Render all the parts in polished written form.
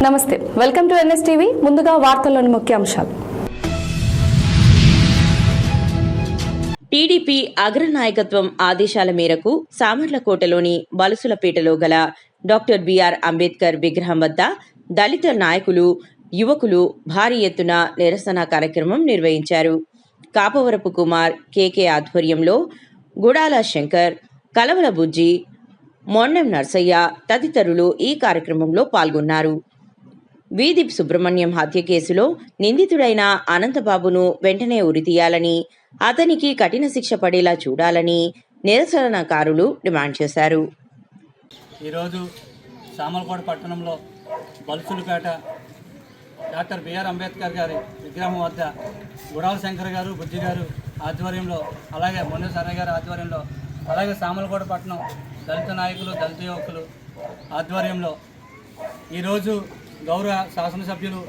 నమస్తే, welcome to NSTV. ముందుగా వార్తల్లోని ముఖ్యాంశాలు. టీడీపీ అగ్రనాయకత్వం ఆదేశాల మేరకు సామర్లకోటలోని బలుసులపేటలో గల డాక్టర్ బిఆర్ అంబేద్కర్ విగ్రహం వద్ద దళిత నాయకులు, యువకులు భారీ ఎత్తున నిరసన కార్యక్రమం నిర్వహించారు. కాపవరపు కుమార్, కేకే ఆధ్వర్యంలో గుడాల శంకర్, కలవల బుజ్జి, మొండెం నర్సయ్య తదితరులు ఈ కార్యక్రమంలో పాల్గొన్నారు. వీధి సుబ్రహ్మణ్యం హత్య కేసులో నిందితుడైన అనంతబాబును వెంటనే ఉరితీయాలని, అతనికి కఠిన శిక్ష పడేలా చూడాలని నిరసనకారులు డిమాండ్ చేశారు. ఈరోజు సామర్లకోట పట్టణంలో బలుసులపేట డాక్టర్ బిఆర్ అంబేద్కర్ గారి విగ్రహం వద్ద గుడాల శంకర్ గారు, బుజ్జి గారు ఆధ్వర్యంలో, అలాగే మొండెం సరయ్య గారి ఆధ్వర్యంలో, అలాగే సామర్లకోట పట్టణం దళిత నాయకులు, దళిత యువకులు ఆధ్వర్యంలో ఈరోజు గౌరవ శాసనసభ్యులు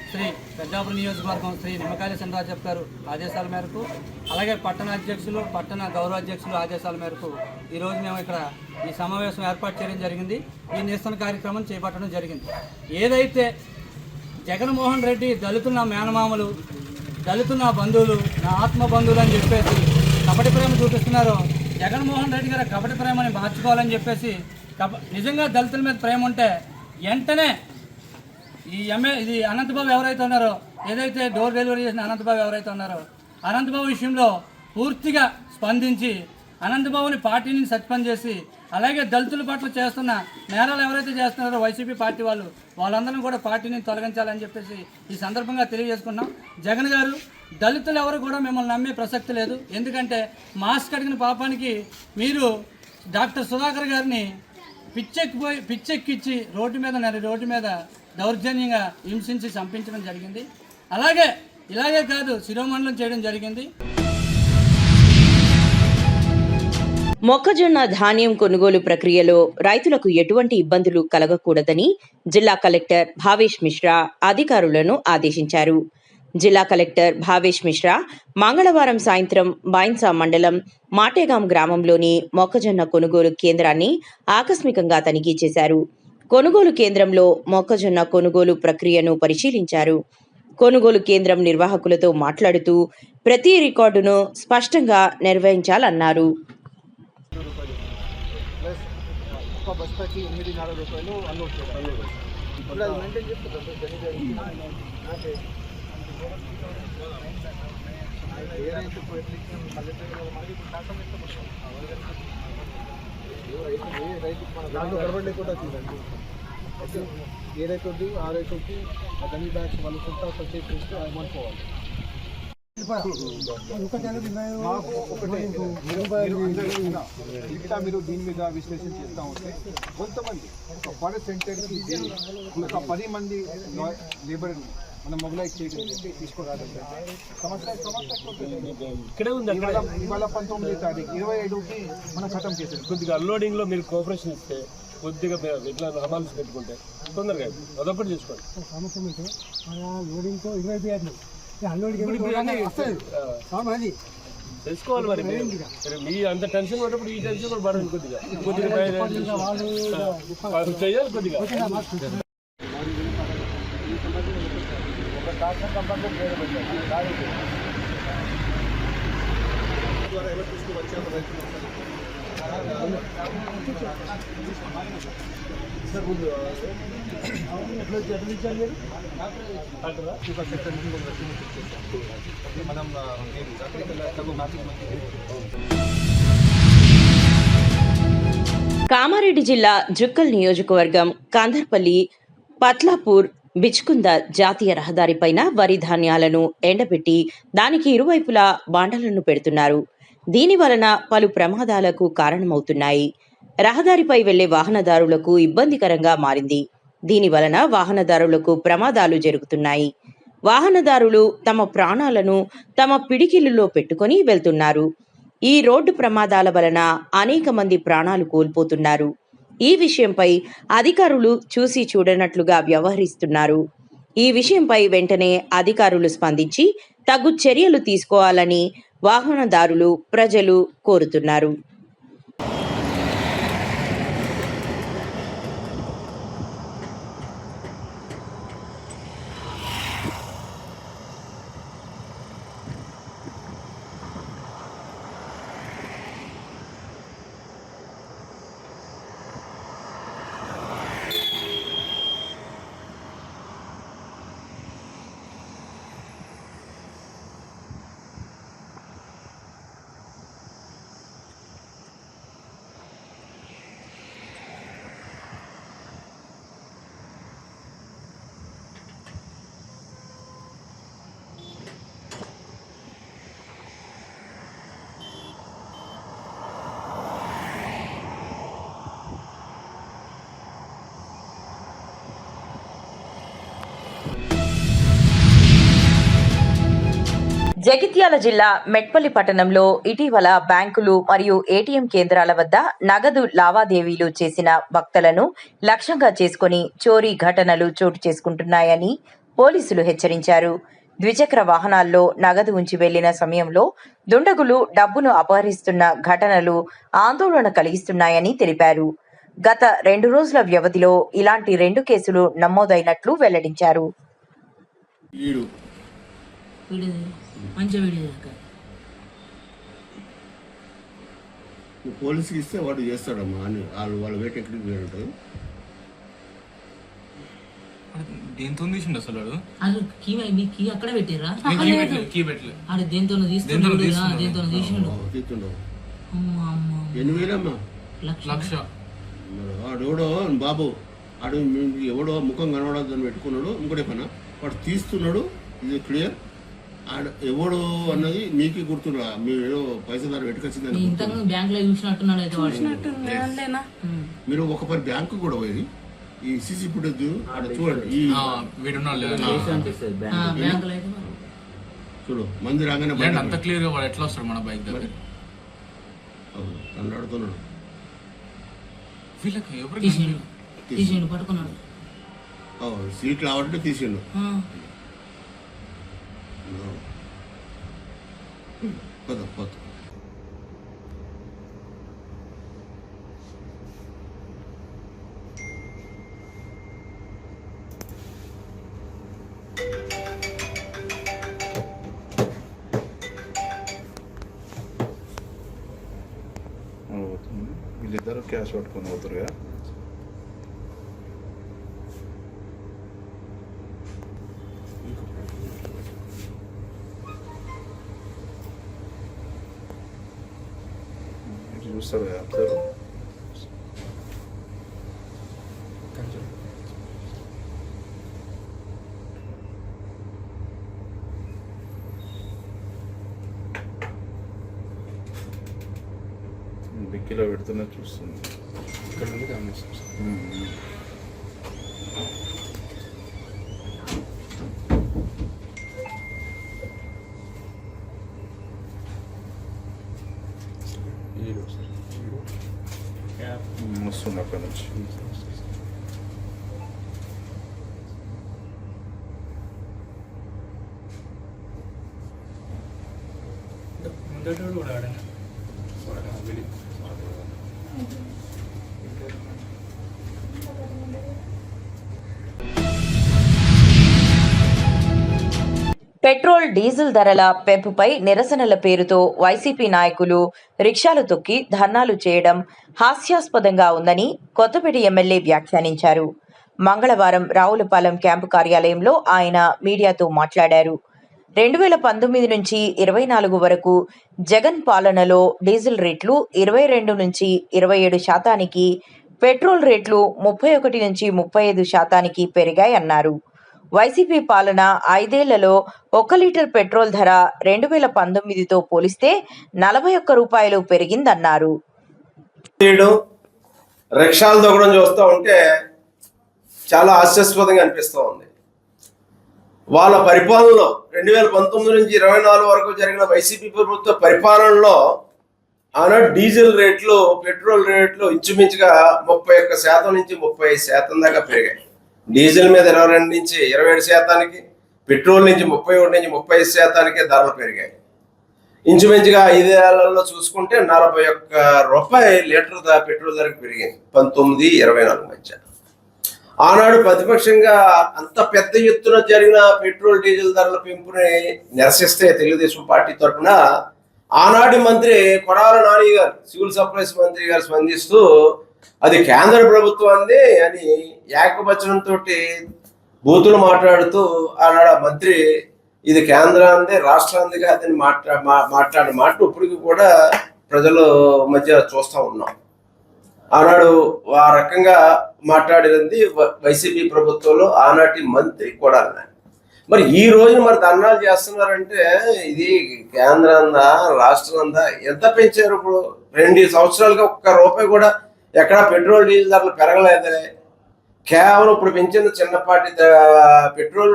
శ్రీ పెద్దాపురం నియోజకవర్గం శ్రీ నిమ్మకాయల చంద్రరాజప్ప గారు ఆదేశాల మేరకు, అలాగే పట్టణ అధ్యక్షులు, పట్టణ గౌరవ అధ్యక్షులు ఆదేశాల మేరకు ఈరోజు మేము ఇక్కడ ఈ సమావేశం ఏర్పాటు చేయడం జరిగింది. ఈ నిరసన కార్యక్రమం చేపట్టడం జరిగింది. ఏదైతే జగన్మోహన్ రెడ్డి దళితులు నా మేనమామలు, దళితులు నా బంధువులు, నా ఆత్మ బంధువులు అని చెప్పేసి కపటి ప్రేమ చూపిస్తున్నారో, జగన్మోహన్ రెడ్డి గారు కపటి ప్రేమని మార్చుకోవాలని చెప్పేసి, నిజంగా దళితుల మీద ప్రేమ ఉంటే వెంటనే ఇది అనంతబాబు ఎవరైతే ఉన్నారో, ఏదైతే డోర్ డెలివరీ చేసిన అనంతబాబు ఎవరైతే ఉన్నారో, అనంతబాబు విషయంలో పూర్తిగా స్పందించి అనంతబాబుని పార్టీ నుంచి సస్పెండ్ చేసి, అలాగే దళితుల పట్ల చేస్తున్న నేరాలు ఎవరైతే చేస్తున్నారో వైసీపీ పార్టీ వాళ్ళందరినీ కూడా పార్టీ నుంచి తొలగించాలని చెప్పేసి ఈ సందర్భంగా తెలియజేసుకున్నాం. జగన్ గారు, దళితులు ఎవరు కూడా మిమ్మల్ని నమ్మే ప్రసక్తి లేదు. ఎందుకంటే అడిగిన పాపానికి మీరు డాక్టర్ సుధాకర్ గారిని పిచ్చెక్కిచ్చి రోడ్డు మీద దౌర్జన్యంగా హింసించి చంపించడం జరిగింది. ఇలాగే కాదు, శిరోమండలం చేయడం జరిగింది. మొక్కజొన్న ధాన్యం కొనుగోలు ప్రక్రియలో రైతులకు ఎటువంటి ఇబ్బందులు కలగకూడదని జిల్లా కలెక్టర్ భావేష్ మిశ్రా అధికారులను ఆదేశించారు. జిల్లా కలెక్టర్ భావేష్ మిశ్రా మంగళవారం సాయంత్రం బైన్సా మండలం మాటేగాం గ్రామంలోని మొక్కజొన్న కొనుగోలు కేంద్రాన్ని ఆకస్మికంగా తనిఖీ చేశారు. కొనుగోలు కేంద్రంలో మొక్కజొన్న కొనుగోలు ప్రక్రియను పరిశీలించారు. కొనుగోలు కేంద్రం నిర్వాహకులతో మాట్లాడుతూ ప్రతి రికార్డును స్పష్టంగా నిర్వహించాలన్నారు. ఏ రైతు ఆ రైతుకి గని బ్యాగ్స్ వాళ్ళు కొంత పర్చేజ్ చేస్తే అమౌంట్ పోవాలి. ఇంకా మీరు దీని మీద విశ్లేషణ చేస్తూ ఉంటే కొంతమంది ఒక పర్ సెంటర్కి ఒక 10 మంది లేబర్ మనం మొబిలైజ్ చేయడం తీసుకోరాదంటే సమస్య ఇక్కడే ఉంది. ఇవాళ 19వ తారీఖు 25కి మనం ఖతం చేసేది. కొద్దిగా అన్లోడింగ్లో మీరు కోఆపరేషన్ ఇస్తే, కొద్దిగా ఇట్లా హమాల్స్ పెట్టుకుంటే తొందరగా అదొకటి చేసుకోండి. సమస్య ఉంటే లోడింగ్తో 25 అన్లోడింగ్ తెలుసుకోవాలి. మరి మీ అంత టెన్షన్ పడ్డప్పుడు ఈ టెన్షన్ కూడా పడండి. కొద్దిగా చేయాలి. కొద్దిగా కామారెడ్డి జిల్లా జుక్కల్ నియోజకవర్గం కందర్పల్లి పత్లాపూర్ బిచ్కుంద జాతీయ రహదారిపైన వరి ధాన్యాలను ఎండబెట్టి దానికి ఇరువైపులా బాండలను పెడుతున్నారు. దీని వలన పలు ప్రమాదాలకు కారణమవుతున్నాయి. రహదారిపై వెళ్లే వాహనదారులకు ఇబ్బందికరంగా మారింది. దీని వలన వాహనదారులకు ప్రమాదాలు జరుగుతున్నాయి. వాహనదారులు తమ ప్రాణాలను తమ పిడికిలిలో పెట్టుకొని వెళ్తున్నారు. ఈ రోడ్డు ప్రమాదాల వలన అనేక మంది ప్రాణాలు కోల్పోతున్నారు. ఈ విషయంపై అధికారులు చూసి చూడనట్లుగా వ్యవహరిస్తున్నారు. ఈ విషయంపై వెంటనే అధికారులు స్పందించి తగు చర్యలు తీసుకోవాలని వాహనదారులు, ప్రజలు కోరుతున్నారు. జగిత్యాల జిల్లా మెట్పల్లి పట్టణంలో ఇటీవల బ్యాంకులు మరియు ఏటీఎం కేంద్రాల వద్ద నగదు లావాదేవీలు చేసిన భక్తులను లక్ష్యంగా చేసుకుని చోరీ ఘటనలు చోటు చేసుకుంటున్నాయని పోలీసులు హెచ్చరించారు. ద్విచక్ర వాహనాల్లో నగదు ఉంచి వెళ్లిన సమయంలో దుండగులు డబ్బును అపహరిస్తున్న ఘటనలు ఆందోళన కలిగిస్తున్నాయని తెలిపారు. గత 2 రోజుల వ్యవధిలో ఇలాంటి 2 కేసులు నమోదైనట్లు వెల్లడించారు. పోలీసుకి ఇస్తే వాడు చేస్తాడమ్మా అని వాళ్ళ వెయిట్ ఎక్కడికి వేరు ఉంటుంది. దేంతో తీసిండు అసలు వాడు? అది కీ అక్కడ పెట్టిర్రా? కీ పెట్టలేదు. అది దేంతో తీసిండు? తీస్తుండవు 8,000 అమ్మా. లక్ష. వాడు ఎవడో బాబు ఆడు ఎవడో ముఖం కనబడద్దని పెట్టుకున్నాడు. ఇంకోటి పైన వాడు తీస్తున్నాడు. ఇది క్లియర్. ఆడ ఎవడు అన్నది మీకే గుర్తురా? మీరు ఏదో పైసలు పెట్టుకొచ్చిందని బ్యాంక్ లో చూసినట్టున్నాడు అయితే వాడు. మీరు ఒక పని బ్యాంకు కూడా పోయి ఈ సీసీ ఫుటేజ్ చూడండి. ఈ చూడు మంది రాగానే అంత క్లియర్ గా వాడు ఎట్లా వస్తాడు మన బైక్ దగ్గర? అడుగుతున్నాడు. తీసిండు పట్టుకున్నాడు. సీట్లు ఆవట్టే తీసిండు. పోతా వీళ్ళిద్దరు క్యాష్ పట్టుకొని పోతారుగా. చూస్తారు కదా అబ్జర్వ్. డిక్కీలో పెడుతున్నా చూస్తుంది. ఇక్కడ నుండి గమనిస్తాం. వస్తుంది అక్కడ నుంచి. కూడా ఆడండి. పెట్రోల్ డీజిల్ ధరల పెంపుపై నిరసనల పేరుతో వైసీపీ నాయకులు రిక్షాలు తొక్కి ధర్నాలు చేయడం హాస్యాస్పదంగా ఉందని కొత్తపేట ఎమ్మెల్యే వ్యాఖ్యానించారు. మంగళవారం రావులపాలెం క్యాంపు కార్యాలయంలో ఆయన మీడియాతో మాట్లాడారు. 2019 నుంచి 24 వరకు జగన్ పాలనలో డీజిల్ రేట్లు 22 నుంచి 27%, పెట్రోల్ రేట్లు 31 నుంచి 35% పెరిగాయన్నారు. వైసీపీ పాలన 5 ఏళ్లలో 1 లీటర్ పెట్రోల్ ధర 2019తో పోలిస్తే 41 రూపాయలు పెరిగిందన్నారు. రిక్షాలు దొక్కడం చూస్తూ ఉంటే చాలా హాస్యాస్పదంగా అనిపిస్తూ ఉంది. వాళ్ళ పరిపాలనలో 2019 నుంచి 24 వరకు జరిగిన వైసీపీ ప్రభుత్వ పరిపాలనలో ఆనాడు డీజిల్ రేట్లు, పెట్రోల్ రేట్లు ఇంచుమించుగా 31% నుంచి 35% దాకా పెరిగాయి. డీజిల్ మీద 22 నుంచి 27%, పెట్రోల్ నుంచి 31 నుంచి 35% ధరలు పెరిగాయి. ఇంచుమించుగా 5 ఏళ్లలో చూసుకుంటే 41 రూపాయలు లీటర్ పెట్రోల్ ధరకు పెరిగింది 19-24 మధ్య. ఆనాడు ప్రతిపక్షంగా అంత పెద్ద ఎత్తున జరిగిన పెట్రోల్ డీజిల్ ధరల పెంపుని నిరసిస్తే తెలుగుదేశం పార్టీ తరఫున ఆనాటి మంత్రి కొడాల నాని గారు, సివిల్ సప్లైస్ మంత్రి గారు స్పందిస్తూ అది కేంద్ర ప్రభుత్వాన్ని అని ఏకవచనంతో బూతులు మాట్లాడుతూ ఆనాడు మంత్రి ఇది కేంద్రాంది రాష్ట్రాంది కాదని మాట్లాడిన మాట ఇప్పటికి కూడా ప్రజల మధ్య చూస్తూ ఉన్నాం. ఆనాడు ఆ రకంగా మాట్లాడినది వైసీపీ ప్రభుత్వంలో ఆనాటి మంత్రి కొడాలి నాని. మరి ఈ రోజు మరి ధర్నాలు చేస్తున్నారంటే ఇది కేంద్రందా రాష్ట్రందా? ఎంత పెంచారు? ఇప్పుడు 2 సంవత్సరాలుగా 1 రూపాయి కూడా ఎక్కడ పెట్రోల్ డీజిల్ ధరలు పెరగలేదే. కేవలం ఇప్పుడు పెంచిన చిన్నపాటి పెట్రోల్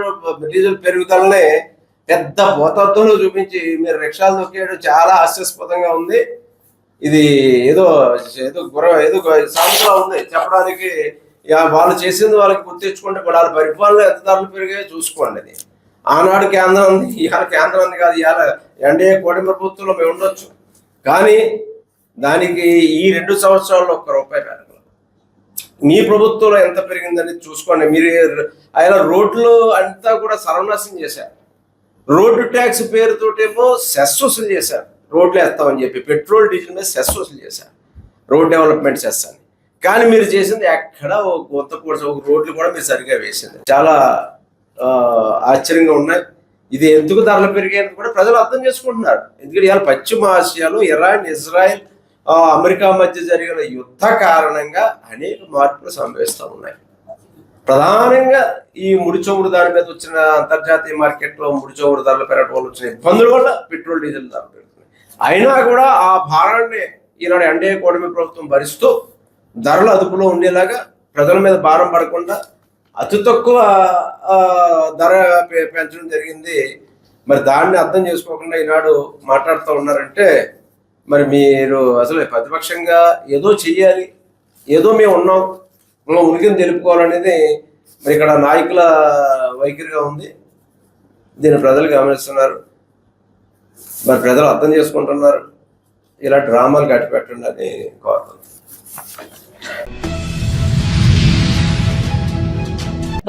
డీజిల్ పెరుగుదలనే పెద్ద భూతత్వంలో చూపించి మీరు రిక్షాలు తొక్కేయడం చాలా హాస్యాస్పదంగా ఉంది. ఇది ఏదో ఏదో ఏదో సామెతలా ఉంది చెప్పడానికి. వాళ్ళు చేసింది వాళ్ళకి గుర్తు తెచ్చుకుంటే కూడా వాళ్ళ పరిపాలన ఎంత ధరలు పెరిగాయో చూసుకోండి. అది ఆనాడు కేంద్రం ఉంది, ఇవాళ కేంద్రం ఉంది కాదు, ఇవాళ ఎన్డీఏ కూటమి ప్రభుత్వంలో మేము ఉండొచ్చు, కానీ దానికి ఈ 2 సంవత్సరాల్లో ₹1 పెరగలేదు. మీ ప్రభుత్వంలో ఎంత పెరిగిందని చూసుకోండి. మీరు ఆయన రోడ్లు అంతా కూడా సర్వనాశనం చేశారు. రోడ్డు ట్యాక్స్ పేరుతోటేమో సెస్ వసూలు చేశారు, రోడ్లు వేస్తామని చెప్పి పెట్రోల్ డీజిల్ మీద సెస్ వసూలు చేశారు, రోడ్ డెవలప్మెంట్ సెస్ అని. కానీ మీరు చేసింది ఎక్కడ కొత్త కోర్సు ఒక రోడ్లు కూడా మీరు సరిగ్గా వేసింది. చాలా ఆశ్చర్యంగా ఉన్నాయి. ఇది ఎందుకు ధరలు పెరిగాయని కూడా ప్రజలు అర్థం చేసుకుంటున్నారు. ఎందుకంటే ఇవాళ పశ్చిమ ఆసియాలో ఇరాన్, ఇజ్రాయెల్, అమెరికా మధ్య జరిగిన యుద్ధ కారణంగా అనేక మార్పులు సంభవిస్తూ ఉన్నాయి. ప్రధానంగా ఈ ముడి చమురు దాని మీద వచ్చిన అంతర్జాతీయ మార్కెట్లో ముడి చమురు ధరలు పెరగడం వల్ల వచ్చిన ఇబ్బందుల వల్ల పెట్రోల్ డీజిల్ ధరలు పెరుగుతున్నాయి. అయినా కూడా ఆ భారాన్ని ఈనాడు ఎన్డీఏ కూటమి ప్రభుత్వం భరిస్తూ ధరలు అదుపులో ఉండేలాగా ప్రజల మీద భారం పడకుండా అతి తక్కువ ధర పెంచడం జరిగింది. మరి దాన్ని అర్థం చేసుకోకుండా ఈనాడు మాట్లాడుతూ ఉన్నారంటే మరి మీరు అసలు ప్రతిపక్షంగా ఏదో చెయ్యాలి, ఏదో మేము ఉన్నాం, ఉనికిని తెలుపుకోవాలనేది మరి ఇక్కడ నాయకుల వైఖరిగా ఉంది. దీన్ని ప్రజలు గమనిస్తున్నారు, మరి ప్రజలు అర్థం చేసుకుంటున్నారు. ఇలా డ్రామాలు కట్టిపెట్టండి అని కోరుతున్నాను.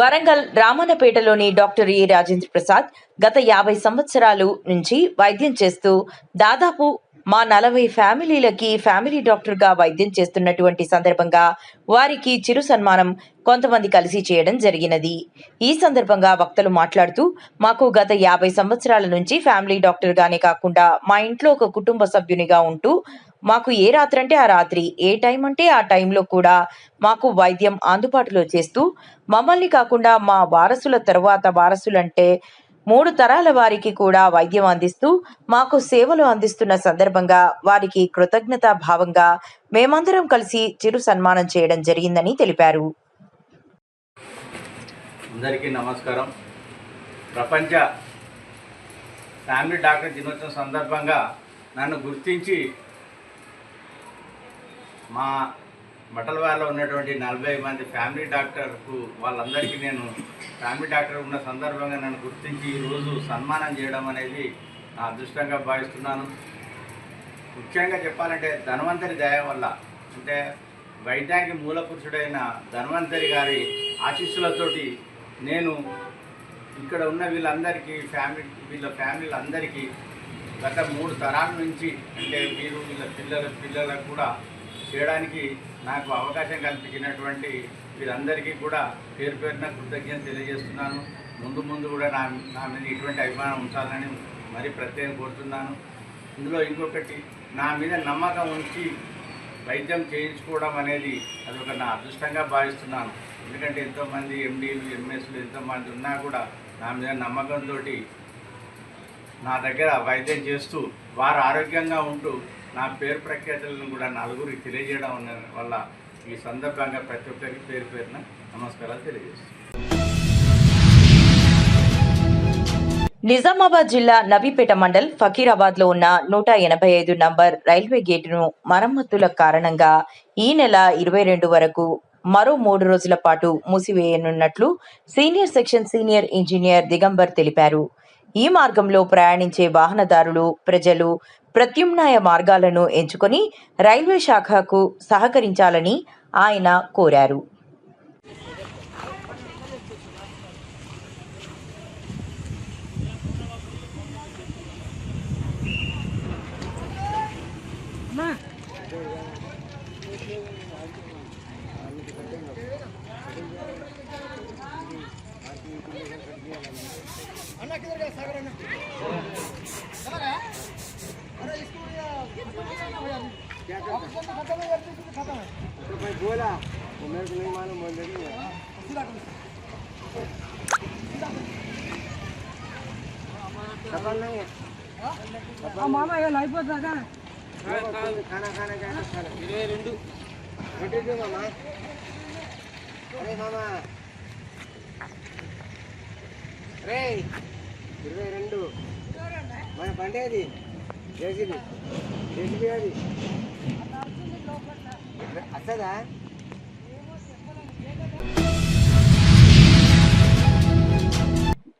వరంగల్ రామన్నపేటలోని డాక్టర్ ఏ రాజేంద్ర ప్రసాద్ గత 50 సంవత్సరాలు నుంచి వైద్యం చేస్తూ దాదాపు మా 40 ఫ్యామిలీలకి ఫ్యామిలీ డాక్టర్గా వైద్యం చేస్తున్నటువంటి సందర్భంగా వారికి చిరు సన్మానం కొంతమంది కలిసి చేయడం జరిగినది. ఈ సందర్భంగా వక్తలు మాట్లాడుతూ మాకు గత 50 సంవత్సరాల నుంచి ఫ్యామిలీ డాక్టర్గానే కాకుండా మా ఇంట్లో ఒక కుటుంబ సభ్యునిగా ఉంటూ మాకు ఏ రాత్రి అంటే ఆ రాత్రి, ఏ టైం అంటే ఆ టైంలో కూడా మాకు వైద్యం అందుబాటులో చేస్తూ మమ్మల్ని కాకుండా మా వారసుల తరువాత వారసులంటే 3 తరాల వారికి కూడా వైద్యం అందిస్తూ మాకు సేవలు అందిస్తున్న సందర్భంగా వారికి కృతజ్ఞతా భావంగా మేమందరం కలిసి చిరు సన్మానం చేయడం జరిగిందని తెలిపారు. అందరికీ నమస్కారం. ప్రపంచ ఫ్యామిలీ డాక్టర్ దినోత్సవం సందర్భంగా నన్ను గుర్తించి మా మటల్వాడలో ఉన్నటువంటి 40 మంది ఫ్యామిలీ డాక్టర్కు వాళ్ళందరికీ నేను ఫ్యామిలీ డాక్టర్ ఉన్న సందర్భంగా నన్ను గుర్తించి ఈరోజు సన్మానం చేయడం అనేది నా అదృష్టంగా భావిస్తున్నాను. ముఖ్యంగా చెప్పాలంటే ధన్వంతరి దయ వల్ల, అంటే వైద్యానికి మూల పురుషుడైన ధన్వంతరి గారి ఆశీస్సులతోటి నేను ఇక్కడ ఉన్న వీళ్ళందరికీ వీళ్ళ ఫ్యామిలీలందరికీ గత 3 తరాల నుంచి, అంటే వీరు వీళ్ళ పిల్లలకు కూడా చేయడానికి నాకు అవకాశం కల్పించినటువంటి వీరందరికీ కూడా పేరు పేరున కృతజ్ఞత తెలియజేస్తున్నాను. ముందు కూడా నా మీద ఇటువంటి అభిమానం ఉంచాలని మరీ ప్రత్యేకంగా కోరుతున్నాను. ఇందులో ఇంకొకటి, నా మీద నమ్మకం ఉంచి వైద్యం చేయించుకోవడం అనేది అదొక నా అదృష్టంగా భావిస్తున్నాను. ఎందుకంటే ఎంతోమంది ఎండీలు, ఎంఎస్లు ఎంతోమంది ఉన్నా కూడా నా మీద నమ్మకంతో నా దగ్గర వైద్యం చేస్తూ వారు ఆరోగ్యంగా ఉంటూ నా పేరు ప్రఖ్యాతులను కూడా నలుగురికి తెలియజేయడం వల్ల ఈ సందర్భంగా ప్రతి ఒక్కరికి పేరు పేరున నమస్కారాలు తెలియజేస్తున్నాను. నిజామాబాద్ జిల్లా నవీపేట మండల్ ఫకీరాబాద్లో ఉన్న 185 నంబర్ రైల్వే గేటును మరమ్మతుల కారణంగా ఈ నెల 22 వరకు మరో 3 రోజుల పాటు మూసివేయనున్నట్లు senior section senior engineer Digambar తెలిపారు. ఈ మార్గంలో ప్రయాణించే వాహనదారులు, ప్రజలు ప్రత్యామ్నాయ మార్గాలను ఎంచుకొని రైల్వే శాఖకు సహకరించాలని ఆయన కోరారు. मामा ये लाइफ बता खाना मामा अरे मामा अरे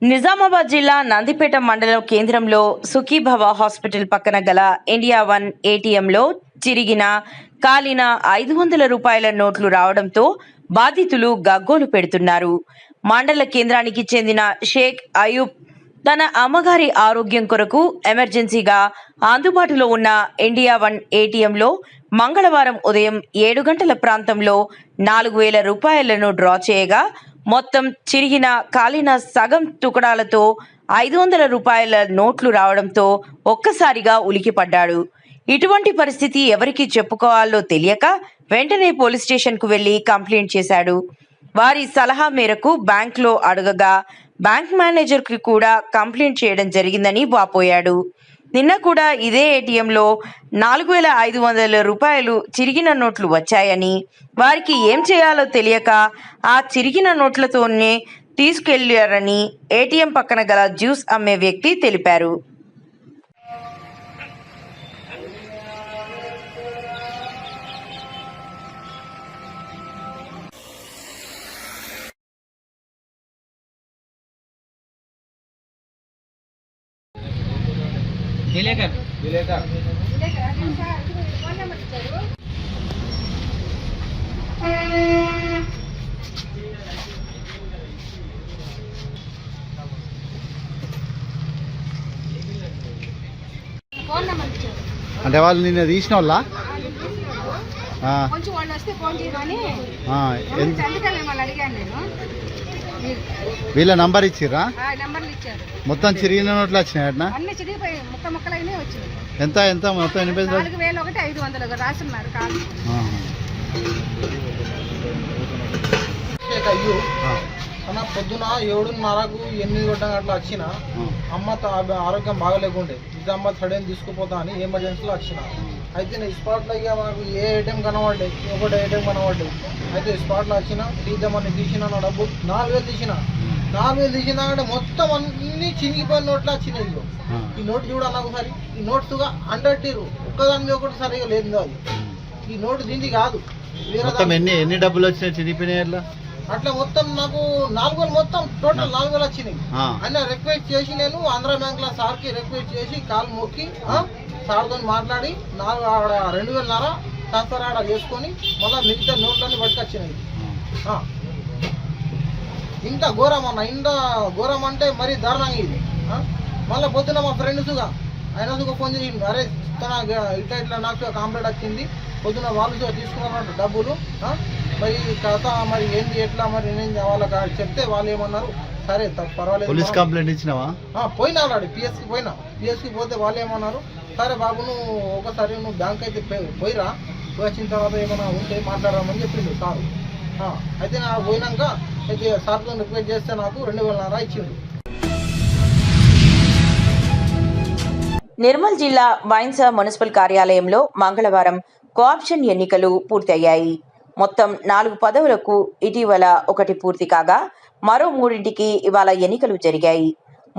నిజామాబాద్ జిల్లా నందిపేట మండలం కేంద్రంలో సుఖీభవ హాస్పిటల్ పక్కన గల ఇండియా 1 ఏటీఎంలో చిరిగిన కాలిన 500 రూపాయల నోట్లు రావడంతో బాధితులు గగ్గోలు పెడుతున్నారు. మండల కేంద్రానికి చెందిన షేక్ అయూబ్ తన అమ్మగారి ఆరోగ్యం కొరకు ఎమర్జెన్సీగా అందుబాటులో ఉన్న ఇండియా 1 ఏటీఎంలో మంగళవారం ఉదయం 7 గంటల ప్రాంతంలో 4,000 రూపాయలను డ్రా చేయగా మొత్తం చిరిగిన కాలిన సగం తుకడాలతో 500 రూపాయల నోట్లు రావడంతో ఒక్కసారిగా ఉలికిపడ్డాడు. ఇటువంటి పరిస్థితి ఎవరికి చెప్పుకోవాలో తెలియక వెంటనే పోలీస్ స్టేషన్కు వెళ్లి కంప్లైంట్ చేశాడు. వారి సలహా మేరకు బ్యాంక్లో అడగగా బ్యాంక్ మేనేజర్కి కూడా కంప్లైంట్ చేయడం జరిగిందని వాపోయాడు. నిన్న కూడా ఇదే ఏటీఎంలో 4,500 రూపాయలు చిరిగిన నోట్లు వచ్చాయని, వారికి ఏం చేయాలో తెలియక ఆ చిరిగిన నోట్లతోనే తీసుకెళ్లారని ఏటీఎం పక్కన గల జ్యూస్ అమ్మే వ్యక్తి తెలిపారు. అంటే వాళ్ళు నిన్న తీసిన వాళ్ళ కొంచెం వాళ్ళు వస్తే ఫోన్ చేయమని అడిగాను నేను. వీళ్ళ నంబర్ ఇచ్చిర్రా? నెంబర్లు ఇచ్చారు. మొత్తం చిరిగిన నోట్లు వచ్చినాయట? అన్ని చిరిగిపోయి ముక్కలైనా వచ్చినాయి. ఎంత ఎంత మొత్తం ఎన్ని పైసలు? 4,500 రాసున్నారు కాదు. పొద్దున 7:30కు 8 గంటల అట్లా వచ్చిన అమ్మ ఆరోగ్యం బాగలేకుండే నిజామాబాద్ సడన్ తీసుకుపోతా అని ఎమర్జెన్సీలో వచ్చిన. అయితే నేను స్పాట్లో ఇక మాకు ఏ ఏటీఎం కనబడ్డాయి, ఒకటి ఏటీఎం కనబడ్డాయి. అయితే స్పాట్లో వచ్చిన తీద్దామని తీసిన నా డబ్బు 4,000 తీసిన. 4,000 తీసినాకంటే మొత్తం అన్ని చినిగిపోయిన నోట్లు వచ్చినాయి. ఈ నోటు చూడాలి ఒకసారి. ఈ నోట్స్గా 100 ఒక్కదాని మీద ఒకటి సరిగా లేదు. అది ఈ నోటు దీనికి కాదు. ఎన్ని డబ్బులు వచ్చినాయి చిరిగిపోయినాయి? అట్లా మొత్తం నాకు 4,000 మొత్తం టోటల్ 4,000 వచ్చినాయి. అన్న రిక్వెస్ట్ చేసి నేను ఆంధ్ర బ్యాంక్ లో సార్కి రిక్వెస్ట్ చేసి కాల్ మొక్కి సార్తో మాట్లాడి 2,500 ట్రాన్స్ఫర్ ఆర్డర్ చేసుకొని మళ్ళీ మిగతా నోట్లన్నీ పట్టుకొచ్చినాయి. ఇంత ఘోరం అన్న, ఇంత ఘోరం అంటే మరీ దారుణంగా ఇది. మళ్ళీ పొద్దున మా ఫ్రెండ్స్గా ఆయన ఫోన్ చేసిండు, అరే తన ఇట్లా నాకు కంప్లైంట్ వచ్చింది, పొద్దున వాళ్ళు తీసుకున్నారంట డబ్బులు, మరి కథ మరి ఏంటి ఎట్లా మరి నేను వాళ్ళకి చెప్తే వాళ్ళు ఏమన్నారు, సరే పర్వాలేదు పోలీస్ కంప్లైంట్ ఇచ్చినావా? పోయినా ఆల్రెడీ పిఎస్కి పోయినా. పిఎస్కి పోతే వాళ్ళు ఏమన్నారు, సరే బాబు నువ్వు ఒకసారి నువ్వు బ్యాంక్ అయితే పోయిరా, వచ్చిన తర్వాత ఏమైనా ఉంటే మాట్లాడదామని చెప్పిండు సారు. అయితే నాకు పోయినాక అయితే సార్తో రిక్వెస్ట్ చేస్తే నాకు 2,000 ఇచ్చిండు. నిర్మల్ జిల్లా వైన్స్ మున్సిపల్ కార్యాలయంలో మంగళవారం కోఆప్షన్ ఎన్నికలు పూర్తయ్యాయి. మొత్తం 4 పదవులకు ఇటీవల 1 పూర్తి కాగా మరో 3ంటికి ఇవాళ ఎన్నికలు జరిగాయి.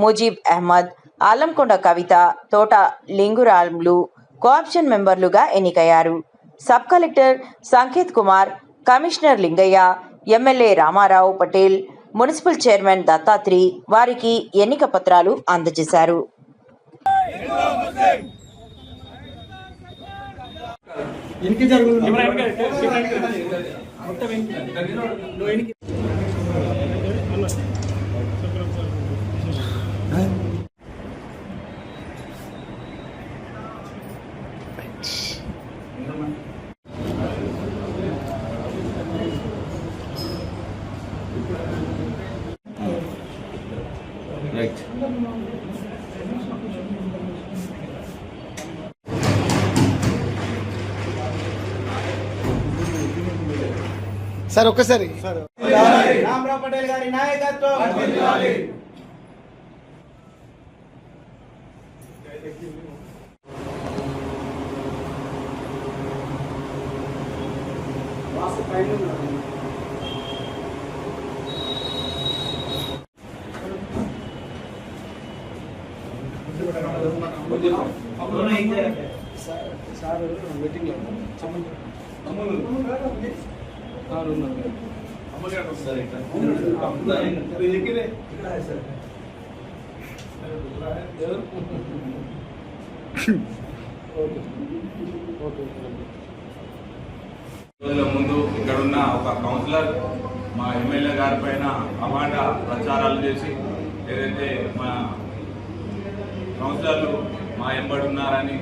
ముజీబ్ అహ్మద్, ఆలంకొండ కవిత, తోట లింగురాములు కోఆప్షన్ మెంబర్లుగా ఎన్నికయ్యారు. Sub collector Sanketh Kumar, commissioner Lingaiah, MLA Ramarao Patel, municipal chairman Dattatri వారికి ఎన్నిక పత్రాలు అందజేశారు. సార్ ఒక్కసారి రామారావు పటేల్ గారి నాయకత్వం. రోజుల ముందు ఇక్కడున్న ఒక కౌన్సిలర్ మా ఎమ్మెల్యే గారి పైన అవాండ ప్రచారాలు చేసి ఏదైతే మా కౌన్సిలర్లు మా ఎంబడి ఉన్నారని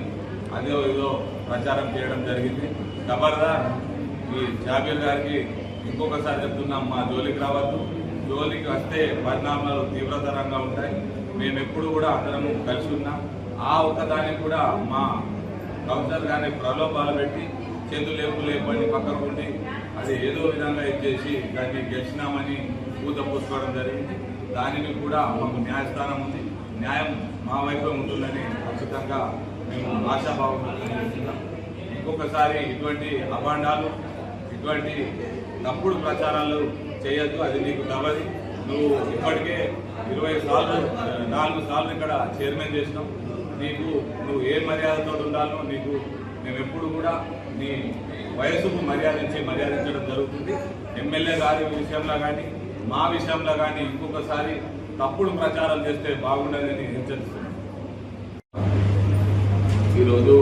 అదో ఏదో ప్రచారం చేయడం జరిగింది. ఖబర్దార్ ఈ జాబీర్ గారికి ఇంకొకసారి చెప్తున్నాం, మా జోలికి రావద్దు. జోలికి వస్తే పరిణామాలు తీవ్రతరంగా ఉంటాయి. మేము ఎప్పుడు కూడా అందరము కలిసి ఉన్నాం. ఆ ఒక్కదానికి కూడా మా కౌన్సిలర్ గారిని ప్రలోభాలు పెట్టి చేతులు లేపని పక్కకు ఉండి అది ఏదో విధంగా ఇచ్చేసి దాన్ని గెలిచినామని పూత పూసుకోవడం జరిగింది. దానిని కూడా మాకు న్యాయస్థానం ఉంది, న్యాయం మా వైపు ఉంటుందని ఖచ్చితంగా మేము ఆశాభావం చేస్తున్నాం. ఇంకొకసారి ఇటువంటి అభాండాలు, ఇటువంటి తప్పుడు ప్రచారాలు చేయొద్దు. అది నీకు తవ్వది. నువ్వు ఇప్పటికే 4 సార్లు ఇక్కడ చైర్మన్ చేసినావు. నువ్వు ఏ మర్యాదతో ఉండాలో నీకు మేము ఎప్పుడు కూడా నీ వయసుకు మర్యాదించడం జరుగుతుంది. ఎమ్మెల్యే గారి విషయంలో కానీ మా విషయంలో కానీ ఇంకొకసారి తప్పుడు ప్రచారం చేస్తే బాగుండదని హెచ్చరిస్తున్నాం. ఈరోజు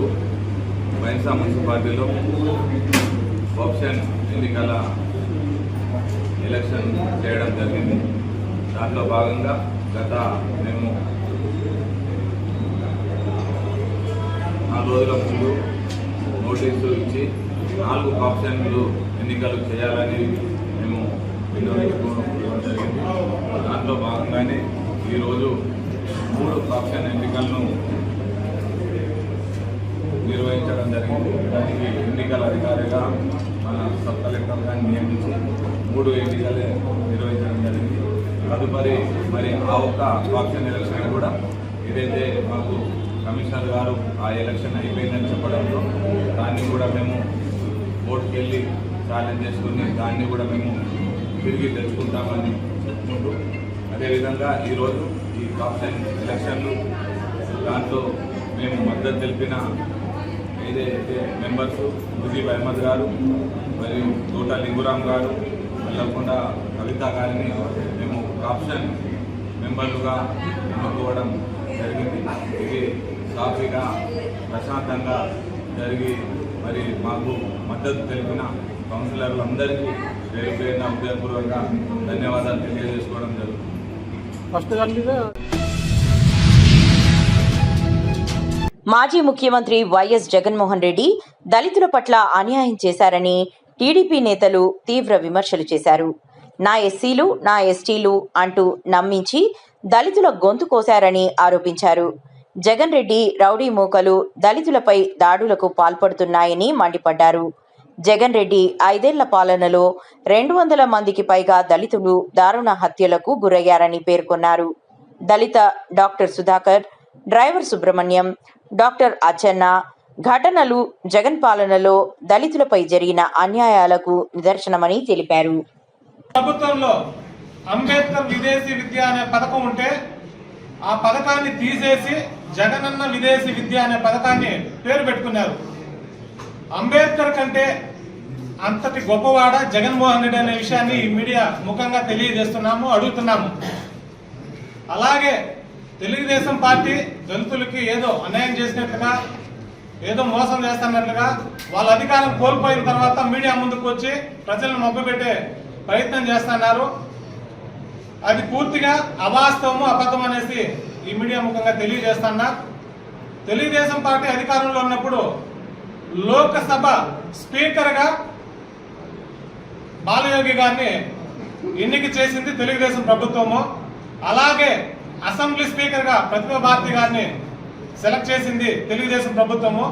బైన్సా మున్సిపాలిటీలో ఆప్షన్ ఎన్నికల ఎలక్షన్ చేయడం జరిగింది. దాంట్లో భాగంగా మేము 4 రోజుల ముందు నోటీసులు ఇచ్చి 4 ఆప్షన్లు ఎన్నికలు చేయాలని మేము వినియోగించుకోవడం జరిగింది. దాంట్లో భాగంగానే ఈరోజు 3 ఆప్షన్ ఎన్నికలను నిర్వహించడం జరిగింది. దానికి ఎన్నికల అధికారిగా మన సబ్ కలెక్టర్ గారిని నియమించి 3 ఎన్నికలు నిర్వహించడం జరిగింది. తదుపరి మరి ఆ ఒక్క ఆప్షన్ ఎలక్షన్ కూడా ఏదైతే మాకు కమిషనర్ గారు ఆ ఎలక్షన్ అయిపోయిందని చెప్పడంతో దాన్ని కూడా మేము కోర్టుకు వెళ్ళి ఛాలెంజ్ చేసుకుని దాన్ని కూడా మేము తిరిగి తెచ్చుకుంటామని చెప్పుకుంటూ, అదేవిధంగా ఈరోజు ఈ ఆప్షన్ ఎలక్షన్లు దాంట్లో మేము మద్దతు తెలిపిన ఏదైతే మెంబర్స్ ముజీబ్ అహ్మద్ గారు మరియు తోట లింగురామ్ గారు, మల్లకొండ కవిత గారిని మేము ఆప్షన్ మెంబర్లుగా ఎన్నుకోవడం జరిగింది. ఇది సాఫీగా ప్రశాంతంగా జరిగి మరి మాకు మద్దతు తెలిపిన కౌన్సిలర్లందరికీ పేరున హృదయపూర్వకంగా ధన్యవాదాలు తెలియజేసుకోవడం జరుగుతుంది. మాజీ ముఖ్యమంత్రి వైఎస్ జగన్మోహన్ రెడ్డి దళితుల పట్ల అన్యాయం చేశారని టీడీపీ నేతలు తీవ్ర విమర్శలు చేశారు. నా ఎస్సీలు, నా ఎస్టీలు అంటూ నమ్మించి దళితుల గొంతు కోశారని ఆరోపించారు. జగన్ రెడ్డి రౌడీ మూకలు దళితులపై దాడులకు పాల్పడుతున్నాయని మండిపడ్డారు. జగన్ రెడ్డి 5 ఏళ్ల పాలనలో 200 మందికి పైగా దళితులు దారుణ హత్యలకు గురయ్యారని పేర్కొన్నారు. దళిత doctor Sudhakar, driver Subrahmanyam, doctor Achchanna ఘటనలు జగన్ పాలనలో దళితులపై జరిగిన అన్యాయాలకు నిదర్శనమని తెలిపారు. ప్రభుత్వంలో అంబేద్కర్ విదేశీ విద్య అనే పథకం ఉంటే ఆ పథకాన్ని తీసేసి జగనన్న విదేశీ విద్య అనే పథకాన్ని పేరు పెట్టుకున్నారు. అంబేద్కర్ కంటే అంతటి గొప్పవాడ జగన్మోహన్ రెడ్డి అనే విషయాన్ని ఈ మీడియా ముఖంగా తెలియజేస్తున్నాము, అడుగుతున్నాము. అలాగే తెలుగుదేశం పార్టీ దళితులకి ఏదో అన్యాయం చేసినట్లుగా, ఏదో మోసం చేస్తున్నట్లుగా వాళ్ళ అధికారం కోల్పోయిన తర్వాత మీడియా ముందుకు వచ్చి ప్రజలను మభ్యపెట్టే ప్రయత్నం చేస్తున్నారు. అది పూర్తిగా అవాస్తవము, అబద్ధం అనేసి ఈ మీడియా ముఖంగా తెలియజేస్తున్నా. తెలుగుదేశం పార్టీ అధికారంలో ఉన్నప్పుడు లోకసభ స్పీకర్గా బాలయోగి గారిని ఎన్నిక చేసింది తెలుగుదేశం ప్రభుత్వము. అలాగే అసెంబ్లీ స్పీకర్గా ప్రతిభా భారతి గారిని సెలెక్ట్ చేసింది తెలుగుదేశం ప్రభుత్వము.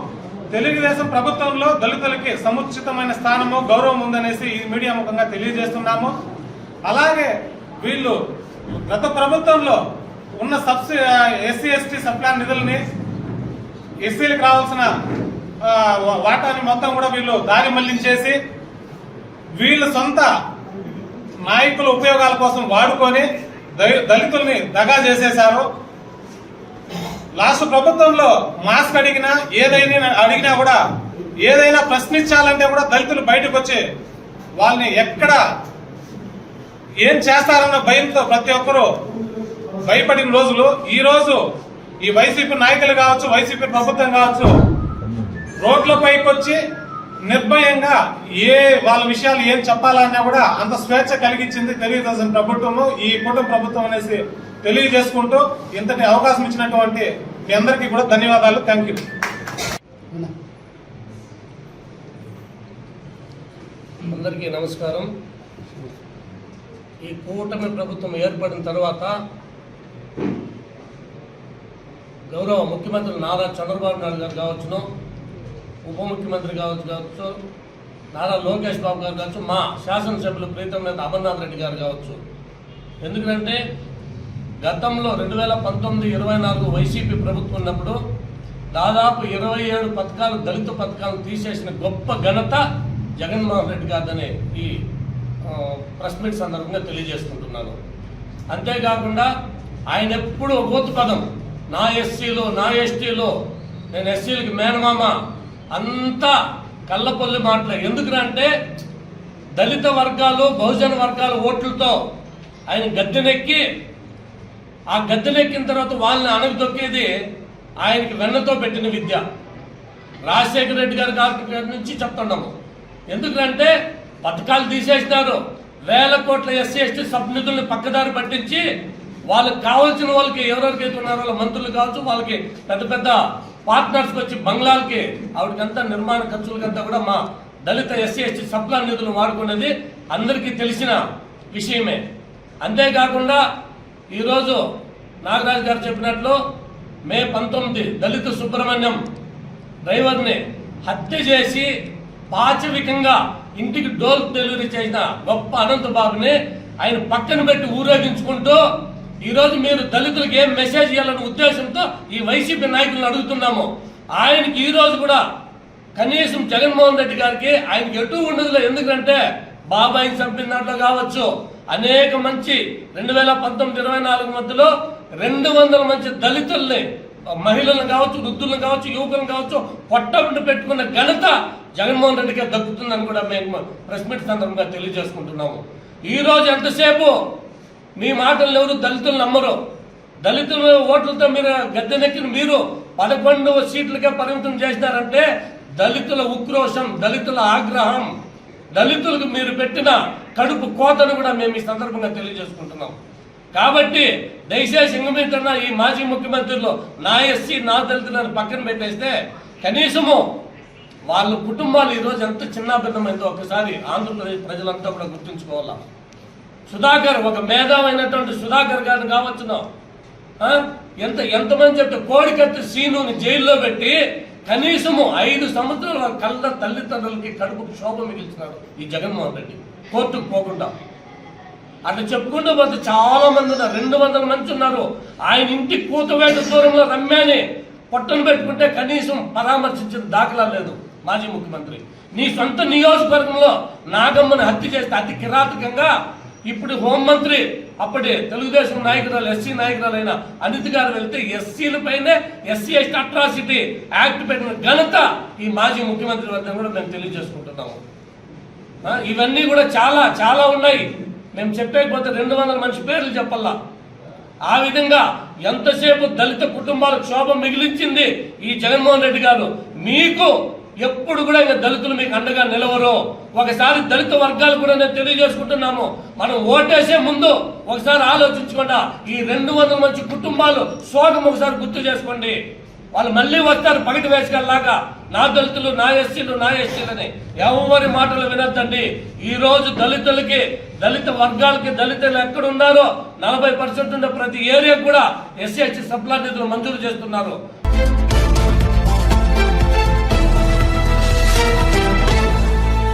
తెలుగుదేశం ప్రభుత్వంలో దళితులకి సముచితమైన స్థానము, గౌరవం ఉందనేసి ఈ మీడియా ముఖంగా తెలియజేస్తున్నాము. అలాగే వీళ్ళు గత ప్రభుత్వంలో ఉన్న ఎస్సీ ఎస్టీ సప్లాన్ నిధులని, ఎస్సీలకు రావాల్సిన వాటాని మొత్తం కూడా వీళ్ళు దారి మళ్లించేసి వీళ్ళ సొంత నాయకుల ఉపయోగాల కోసం వాడుకొని దళితుల్ని దగా చేసేశారు. లాస్ట్ ప్రభుత్వంలో మాస్క్ అడిగినా, ఏదైనా అడిగినా కూడా ఏదైనా ప్రశ్నించాలంటే కూడా దళితులు బయటకు వచ్చి వాళ్ళని ఎక్కడ ఏం చేస్తారన్న భయంతో ప్రతి ఒక్కరూ భయపడిన రోజులు. ఈ రోజు ఈ వైసీపీ నాయకులు కావచ్చు, వైసీపీ ప్రభుత్వం కావచ్చు, రోడ్లపైకి వచ్చి నిర్భయంగా వాళ్ళ విషయాలు ఏం చెప్పాలన్నా కూడా అంత స్వేచ్ఛ కలిగించింది తెలుగుదేశం ప్రభుత్వము, ఈ కూటమి ప్రభుత్వం అనేసి తెలియజేసుకుంటూ ఇంతటి అవకాశం ఇచ్చినటువంటి మీ అందరికీ కూడా ధన్యవాదాలు. Thank you. అందరికీ నమస్కారం. ఈ కూటమి ప్రభుత్వం ఏర్పడిన తర్వాత గౌరవ ముఖ్యమంత్రి నారా చంద్రబాబు నాయుడు గారు కావచ్చును, ఉప ముఖ్యమంత్రి కావచ్చు, నారా లోకేష్ బాబు గారు కావచ్చు, మా శాసనసభ్యులు ప్రీతం నేత అమర్నాథ్ రెడ్డి గారు కావచ్చు. ఎందుకంటే గతంలో 2019-24 వైసీపీ ప్రభుత్వం ఉన్నప్పుడు దాదాపు 27 పథకాలు దళిత పథకాలను తీసేసిన గొప్ప ఘనత జగన్మోహన్ రెడ్డి గారిని ఈ ప్రెస్ మీట్ సందర్భంగా తెలియజేసుకుంటున్నాను. అంతేకాకుండా ఆయన ఎప్పుడు ఓతు పదం నా ఎస్సీలు, నా ఎస్టీలు, నేను ఎస్సీలకి మేనమామ, అంతా కళ్ళపల్లి మాటలే. ఎందుకంటే దళిత వర్గాలు, బహుజన వర్గాల ఓట్లతో ఆయన గద్దెనెక్కి, ఆ గద్దెనెక్కిన తర్వాత వాళ్ళని అణగదొక్కేది ఆయనకి వెన్నతో పెట్టిన విద్య. రాజశేఖర రెడ్డి గారి నుంచి చెప్తున్నాము. ఎందుకంటే పథకాలు తీసేసినారు, వేల కోట్ల ఎస్సీ ఎస్టీ సబ్ నిధుల్ని పక్కదారి పట్టించి వాళ్ళకి కావాల్సిన వాళ్ళకి ఎవరెవరికైతే ఉన్నారో వాళ్ళ మంత్రులు కావచ్చు, వాళ్ళకి పెద్ద పెద్ద పార్ట్నర్స్కి వచ్చి బంగ్లాలకి ఆవిడకంతా నిర్మాణ ఖర్చులకంతా కూడా మా దళిత ఎస్సీ ఎస్టీ సప్లా నిధులు వాడుకునేది అందరికీ తెలిసిన విషయమే. అంతేకాకుండా ఈరోజు నాగరాజు గారు చెప్పినట్లు మే 19 దళిత సుబ్రహ్మణ్యం డ్రైవర్ని హత్య చేసి పాచవికంగా ఇంటికి డోర్ డెలివరీ చేసిన గొప్ప అనంత బాబుని ఆయన పక్కన పెట్టి ఊరేగించుకుంటూ ఈరోజు మీరు దళితులకు ఏం మెసేజ్ ఇవ్వాలనే ఉద్దేశంతో ఈ వైసీపీ నాయకులను అడుగుతున్నాము. ఆయనకి ఈ రోజు కూడా కనీసం జగన్మోహన్ రెడ్డి గారికి ఆయనకి ఎటు ఉండదులే. ఎందుకంటే బాబాయిని చంపిన దాంట్లో కావచ్చు, అనేక మంచి 2019-24 మధ్యలో 200 మంచి దళితుల్ని, మహిళలను కావచ్చు, వృద్ధులను కావచ్చు, యువకులను కావచ్చు పొట్టబిడ్డ పెట్టుకున్న ఘనత జగన్మోహన్ రెడ్డికి దక్కుతుందని కూడా మేము ప్రెస్ మీట్ సందర్భంగా తెలియజేసుకుంటున్నాము. ఈ రోజు ఎంతసేపు మీ మాటలు ఎవరు దళితులు నమ్మరు. దళితుల ఓట్లతో మీరు గద్దెనెక్కిన మీరు 11 సీట్లకే పరిమితం చేసినారంటే దళితుల ఉక్రోషం, దళితుల ఆగ్రహం, దళితులకు మీరు పెట్టిన కడుపు కోతను కూడా మేము ఈ సందర్భంగా తెలియజేసుకుంటున్నాం. కాబట్టి దయచేసి ఇంగమింటున్న ఈ మాజీ ముఖ్యమంత్రులు నా ఎస్సీ, నా దళితులను పక్కన పెట్టేస్తే కనీసము వాళ్ళ కుటుంబాలు ఈరోజు ఎంత చిన్నాభిన్నమైందో ఒకసారి ఆంధ్రప్రదేశ్ ప్రజలంతా కూడా గుర్తుంచుకోవాలా. సుధాకర్, ఒక మేధావైనటువంటి సుధాకర్ గారిని కావచ్చును, ఎంతమంది చెప్తే కోడికత్తి సీనుని జైల్లో పెట్టి కనీసము 5 సంవత్సరాల కళ్ళ తల్లిదండ్రులకి కడుపుకు శోభ మిగిల్చినాడు ఈ జగన్మోహన్ రెడ్డి, కోర్టుకు పోకుండా. అట్లా చెప్పుకుంటూ పోతే చాలా మంది ఉన్నారు, 200 మంది ఉన్నారు. ఆయన ఇంటి కూతవేట దూరంలో రమ్యాని పొట్టను పెట్టుకుంటే కనీసం పరామర్శించిన దాఖలా లేదు మాజీ ముఖ్యమంత్రి. నీ సొంత నియోజకవర్గంలో నాగమ్మని హత్య చేస్తే అతి కిరాతకంగా ఇప్పుడు హోంమంత్రి, అప్పటి తెలుగుదేశం నాయకురాలు, ఎస్సీ నాయకురాలైన అనిత గారు వెళ్తే ఎస్సీలపైనే ఎస్సీ ఎస్టీ అట్రాసిటీ యాక్ట్ పెట్టిన ఘనత ఈ మాజీ ముఖ్యమంత్రి వద్ద కూడా మేము తెలియజేసుకుంటున్నాము. ఇవన్నీ కూడా చాలా చాలా ఉన్నాయి. మేము చెప్పేకపోతే 200 మంచి పేర్లు చెప్పాలా. ఆ విధంగా ఎంతసేపు దళిత కుటుంబాలకు శోభ మిగిలించింది ఈ జగన్మోహన్ రెడ్డి గారు. మీకు ఎప్పుడు కూడా ఇంకా దళితులు మీకు అండగా నిలవరు. ఒకసారి దళిత వర్గాలు కూడా నేను తెలియజేసుకుంటున్నాము, మనం ఓటేసే ముందు ఒకసారి ఆలోచించకుండా ఈ 200 మంచి కుటుంబాలు శోకం ఒకసారి గుర్తు చేసుకోండి. వాళ్ళు మళ్ళీ వస్తారు పగటి వేసుకెళ్ళలాగా, నా దళితులు, నా ఎస్సీలు, నా ఎస్టీలని. ఎవరి మాటలు వినొద్దండి. ఈ రోజు దళితులకి, దళిత వర్గాలకి, దళితులు ఎక్కడున్నారో 40% ఉన్న ప్రతి ఏరియా కూడా ఎస్సీ ఎస్టీ సప్లా నిధులు మంజూరు చేస్తున్నారు.